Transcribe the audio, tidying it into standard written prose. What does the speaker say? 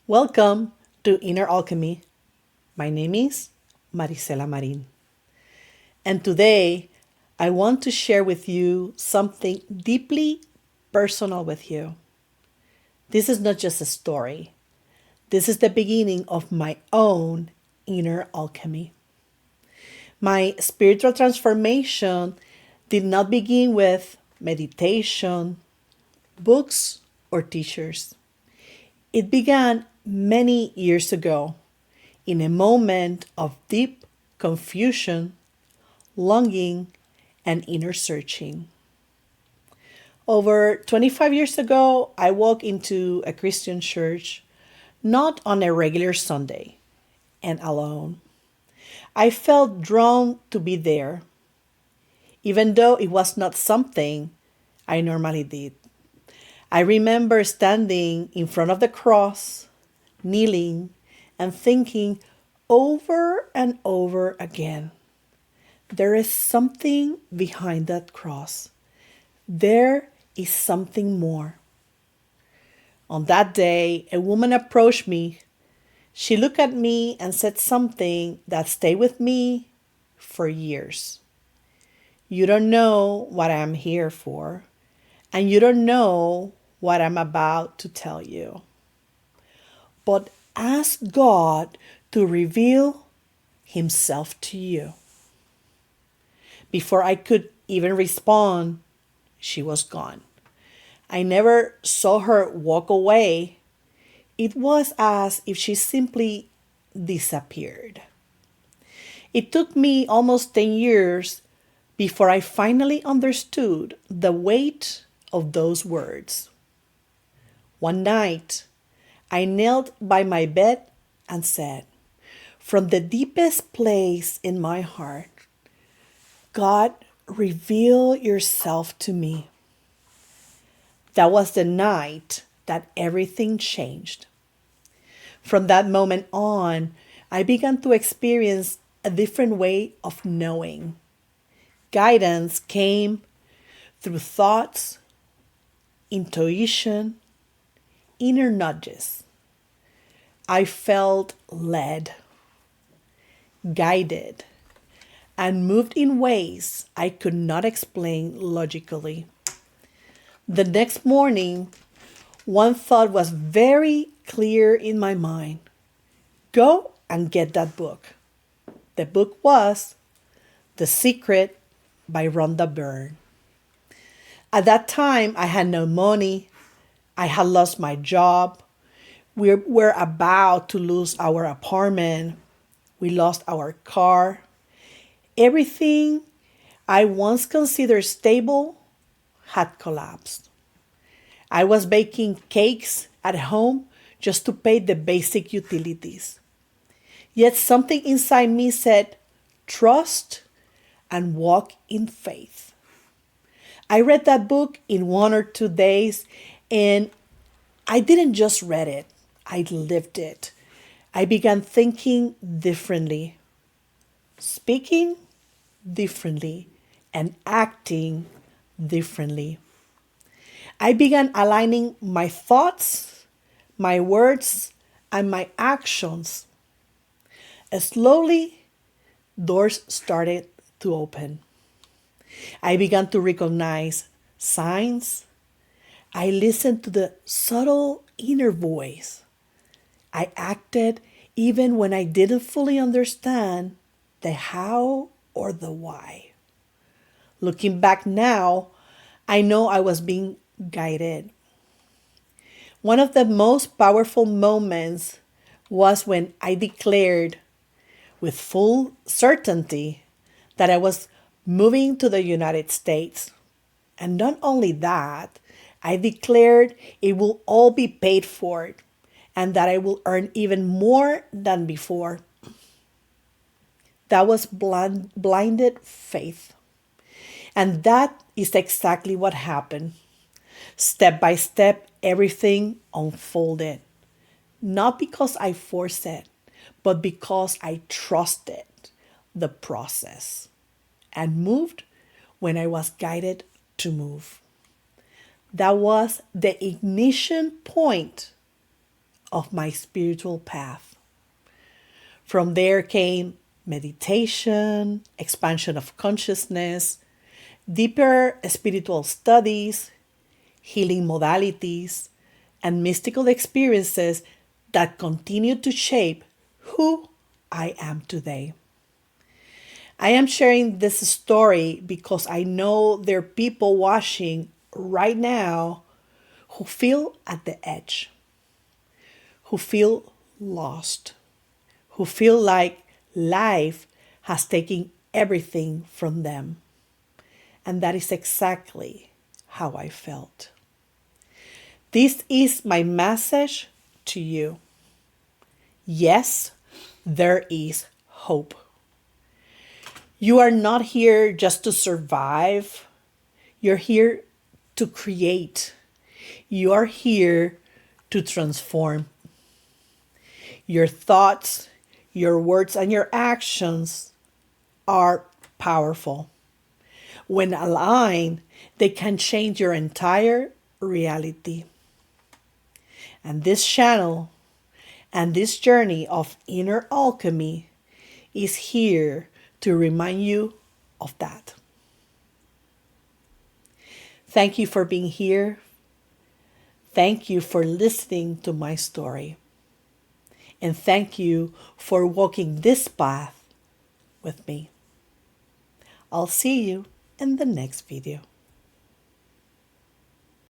Welcome to Inner Alchemy. My name is Marisela Marin. And today I want to share with you something deeply personal with you. This is not just a story. This is the beginning of my own inner alchemy. My spiritual transformation did not begin with meditation, books, or teachers. It began many years ago in a moment of deep confusion, longing, and inner searching. Over 25 years ago, I walked into a Christian church, not on a regular Sunday, and alone. I felt drawn to be there, even though it was not something I normally did. I remember standing in front of the cross, kneeling, and thinking over and over again, there is something behind that cross. There is something more. On that day, a woman approached me. She looked at me and said something that stayed with me for years. You don't know what I'm here for, and you don't know what I'm about to tell you. But ask God to reveal Himself to you. Before I could even respond, she was gone. I never saw her walk away. It was as if she simply disappeared. It took me almost 10 years before I finally understood the weight of those words. One night, I knelt by my bed and said, from the deepest place in my heart, God, reveal yourself to me. That was the night that everything changed. From that moment on, I began to experience a different way of knowing. Guidance came through thoughts, intuition, inner nudges. I felt led, guided, and moved in ways I could not explain logically. The next morning, one thought was very clear in my mind. Go and get that book. The book was The Secret by Rhonda Byrne. At that time, I had no money. I had lost my job. We were about to lose our apartment. We lost our car. Everything I once considered stable had collapsed. I was baking cakes at home just to pay the basic utilities. Yet something inside me said, trust and walk in faith. I read that book in 1 or 2 days, and I didn't just read it, I lived it. I began thinking differently, speaking differently, and acting differently. I began aligning my thoughts, my words, and my actions. Slowly, doors started to open. I began to recognize signs. I listened to the subtle inner voice. I acted even when I didn't fully understand the how or the why. Looking back now, I know I was being guided. One of the most powerful moments was when I declared with full certainty that I was moving to the United States. And not only that, I declared it will all be paid for and that I will earn even more than before. That was blinded faith. And that is exactly what happened. Step by step, everything unfolded. Not because I forced it, but because I trusted the process and moved when I was guided to move. That was the ignition point of my spiritual path. From there came meditation, expansion of consciousness, deeper spiritual studies, healing modalities, and mystical experiences that continue to shape who I am today. I am sharing this story because I know there are people watching right now who feel at the edge, who feel lost, who feel like life has taken everything from them. And that is exactly how I felt. This is my message to you. Yes, there is hope. You are not here just to survive. You're here to create. You are here to transform. Your thoughts, your words, and your actions are powerful. When aligned, they can change your entire reality. And this channel and this journey of inner alchemy is here to remind you of that. Thank you for being here. Thank you for listening to my story. And thank you for walking this path with me. I'll see you in the next video.